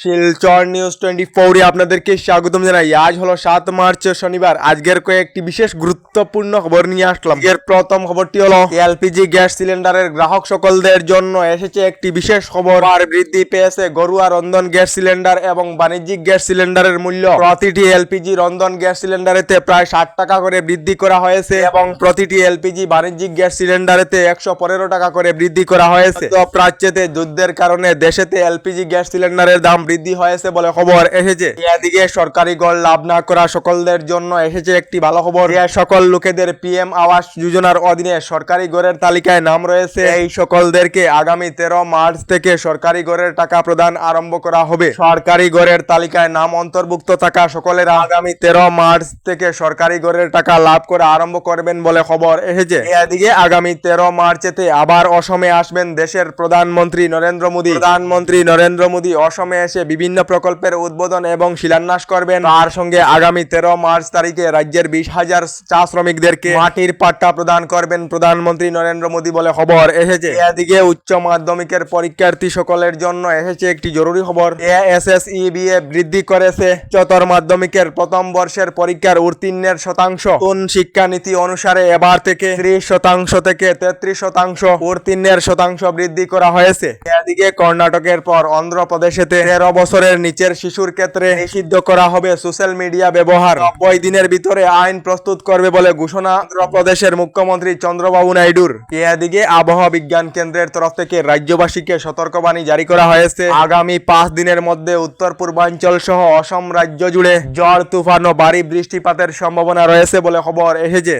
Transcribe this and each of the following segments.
Silchar news 24 আপনাদেরকে স্বাগতম জানাই। আজ হলো 7 মার্চ শনিবার। আজকের কয়েকটি বিশেষ গুরুত্বপূর্ণ খবর নিয়ে আসলাম। এর প্রথম খবরটি হলো এলপিজি গ্যাস সিলিন্ডারের গ্রাহক সকলদের জন্য এসেছে একটি বিশেষ খবর। আর বৃদ্ধি পেয়েছে ঘরোয়া রন্ধন গ্যাস সিলিন্ডার এবং বাণিজ্যিক গ্যাস সিলিন্ডারের মূল্য। প্রতিটি এলপিজি রন্ধন গ্যাস সিলিন্ডারেতে প্রায় 60 টাকা করে বৃদ্ধি করা হয়েছে এবং প্রতিটি এলপিজি বাণিজ্যিক গ্যাস সিলিন্ডারেতে 115 টাকা করে বৃদ্ধি করা হয়েছে। তো প্রাচ্যতে যুদ্ধের কারণে দেশেতে এলপিজি গ্যাস সিলিন্ডারের দাম বৃদ্ধি হয়েছে বলে খবর এসেছে। এদিকে সরকারি ঘর লাভ না করা সকলদের জন্য এসেছে একটি ভালো খবর। সকল লোকেদের পিএম আবাস যোজনার অধীনে সরকারি ঘরের তালিকায় নাম রয়েছে। এই সকলদেরকে আগামী 13 মার্চ থেকে সরকারি ঘরের টাকা প্রদান আরম্ভ করা হবে। সরকারি ঘরের তালিকায় নাম অন্তর্ভুক্ত থাকা সকলেরা আগামী 13 মার্চ থেকে সরকারি ঘরের টাকা লাভ করা আরম্ভ করবেন বলে খবর এসেছে। এদিকে আগামী 13 মার্চেতে আবার অসমে আসবেন দেশের প্রধানমন্ত্রী নরেন্দ্র মোদী। প্রধানমন্ত্রী নরেন্দ্র মোদী অসমে এসে বিভিন্ন প্রকল্পের উদ্বোধন এবং শিলান্যাস করবেন। তার সঙ্গে আগামী 13 মার্চ তারিখে রাজ্যের 20,000 চা শ্রমিকদেরকে মাটির পাট্টা প্রদান করবেন প্রধানমন্ত্রী নরেন্দ্র মোদী বলে খবর এসেছে। এদিকে উচ্চ মাধ্যমিকের পরীক্ষার্থী সকলের জন্য এসেছে একটি জরুরি খবর। এএসএসইবিএ বৃদ্ধি করেছে উচ্চতর মাধ্যমিকের প্রথম বর্ষের পরীক্ষার উত্তীর্ণের শতাংশ। নতুন শিক্ষানীতি অনুসারে এবার থেকে 30% থেকে 33% উত্তীর্ণের শতাংশ বৃদ্ধি করা হয়েছে। এদিকে কর্ণাটকের পর অন্ধ্রপ্রদেশেতে 13 বছরের নিচের শিশুর ক্ষেত্রে নিষিদ্ধ করা হবে সোশ্যাল মিডিয়া ব্যবহার। 90 দিনের ভিতরে আইন প্রস্তুত করবে বলে ঘোষণা অন্ধ্রপ্রদেশের মুখ্যমন্ত্রী চন্দ্রবাবু নাইডুর। এদিকে আবহাওয়া বিজ্ঞান কেন্দ্রের তরফ থেকে রাজ্যবাসীকে সতর্কবাণী জারি করা হয়েছে। আগামী 5 দিনের মধ্যে উত্তর পূর্বাঞ্চল সহ অসম রাজ্য জুড়ে ঝড় তুফান ও ভারী বৃষ্টিপাতের সম্ভাবনা রয়েছে বলে খবর এসেছে।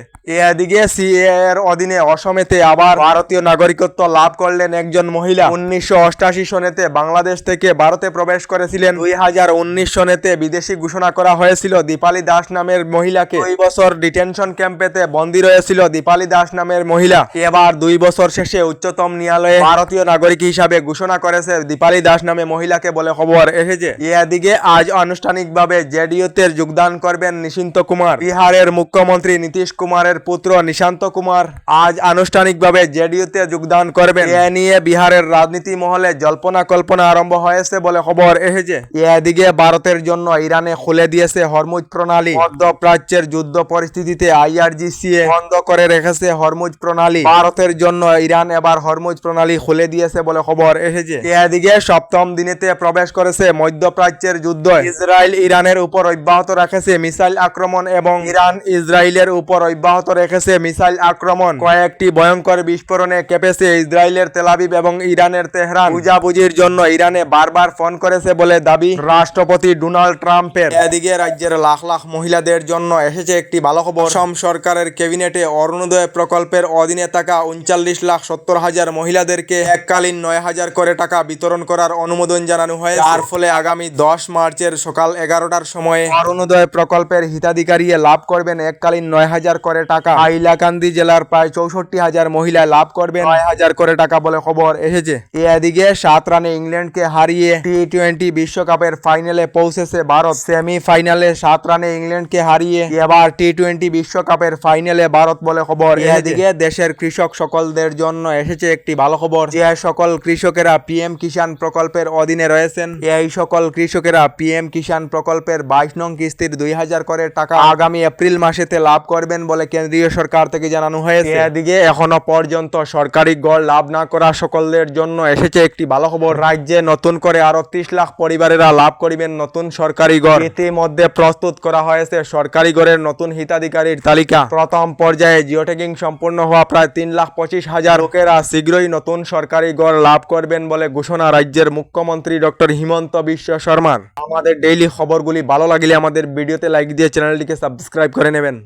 এদিকে সিএএ এর অধীনে অসমেতে আবার ভারতীয় নাগরিকত্ব লাভ করলেন একজন মহিলা। 1988 সনেতে বাংলাদেশ থেকে ভারতে প্রবেশ করেছিলেন। 2019 সনেতে বিদেশি ঘোষণা করা হয়েছিল দীপালি দাস নামের মহিলাকে। 2 বছর ডিটেনশন ক্যাম্পেতে বন্দী রয়েছিল দীপালি দাস নামের মহিলা। এবার 2 বছর শেষে উচ্চতম ন্যায়ালয়ে ভারতীয় নাগরিক হিসাবে ঘোষণা করেছে দীপালি দাস নামে মহিলাকে বলে খবর এসেছে। এদিকে আজ আনুষ্ঠানিকভাবে জেডিইউতে যোগদান করবেন নিশান্ত কুমার। বিহারের মুখ্যমন্ত্রী নীতিশ কুমারের পুত্র নিশান্ত কুমার আজ আনুষ্ঠানিকভাবে জেডিইউতে যোগদান করবেন। এ নিয়ে বিহারের রাজনীতি মহলে জল্পনা কল্পনা আরম্ভ হয়েছে বলে খবর এসেছে। এদিকে ভারতের জন্য ইরানে খুলে দিয়েছে হরমুজ প্রণালী। মধ্যপ্রাচ্যের যুদ্ধ পরিস্থিতিতে আইআরজিসিএ বন্ধ করে রেখেছে হরমুজ প্রণালী। ভারতের জন্য ইরান এবার হরমুজ প্রণালী খুলে দিয়েছে বলে খবর এসেছে। এদিকে সপ্তম দিনেতে প্রবেশ করেছে মধ্যপ্রাচ্যের যুদ্ধ। ইসরায়েল ইরানের উপর অব্যাহত রেখেছে মিসাইল আক্রমণ এবং ইরান ইসরায়েলের উপর অব্যাহত রেখেছে মিসাইল আক্রমণ। কয়েকটি ভয়ঙ্কর বিস্ফোরণে কেঁপেছে ইসরায়েলের তেল আবিব এবং ইরানের তেহরান। বুঝাবুঝির জন্য ইরানে বারবার ফোন করেছে বলে দাবি রাষ্ট্রপতি ডোনাল্ড ট্রাম্পের। এদিকে রাজ্যের লাখ লাখ মহিলাদের জন্য এসেছে একটি ভালো খবর। অসম সরকারের ক্যাবিনেটে অরুণোদয় প্রকল্পের অধীনে থাকা 39,70,000 মহিলাদেরকে এককালীন 9,000 করে টাকা বিতরণ করার অনুমোদন জানানো হয়েছে। যার ফলে আগামী 10 মার্চের সকাল 11টার সময়ে অরুণোদয় প্রকল্পের হিতাধিকারী লাভ করবেন এককালীন 9,000 করে টাকা। হাইলাকান্দি জেলার প্রায় 64,000 মহিলা লাভ করবেন 9,000 করে টাকা বলে খবর এসেছে। এদিকে 7 রানে ইংল্যান্ডকে হারিয়ে টি20 বিশ্বকাপের ফাইনালে পৌঁছেছে ভারত। সেমিফাইনালে 7 রানে ইংল্যান্ডকে হারিয়ে এবার টি20 বিশ্বকাপের ফাইনালে ভারত বলে খবর। এদিকে দেশের কৃষক সকলদের জন্য এসেছে একটি ভালো খবর। যে সকল কৃষকেরা পিএম কিষাণ প্রকল্পের অধীনে রয়েছেন এই সকল কৃষকেরা পিএম কিষাণ প্রকল্পের 22 নং কিস্তির 2,000 করে টাকা আগামী এপ্রিল মাসেতে লাভ করবেন বলে কেন্দ্রীয় সরকার থেকে জানানো হয়েছে। এদিকে এখনো পর্যন্ত সরকারি গড় লাভ না করা সকলের জন্য এসেছে একটি ভালো খবর। রাজ্যে নতুন করে আরো 30 লাখ পরিবারেরা লাভ করিবেন নতুন সরকারি গড়। ইতিমধ্যে প্রস্তুত করা হয়েছে সরকারি গড়ের নতুন হিতাধিকারীর তালিকা। প্রথম পর্যায়ে জিওট্যাগিং সম্পূর্ণ হওয়া প্রায় 3,25,000 লোকেরা শীঘ্রই নতুন সরকারি গড় লাভ করবেন বলে ঘোষণা রাজ্যের মুখ্যমন্ত্রী ডক্টর হিমন্ত বিশ্ব শর্মার। আমাদের ডেইলি খবরগুলি ভালো লাগলে আমাদের ভিডিওতে লাইক দিয়ে চ্যানেলটিকে সাবস্ক্রাইব করে নেবেন।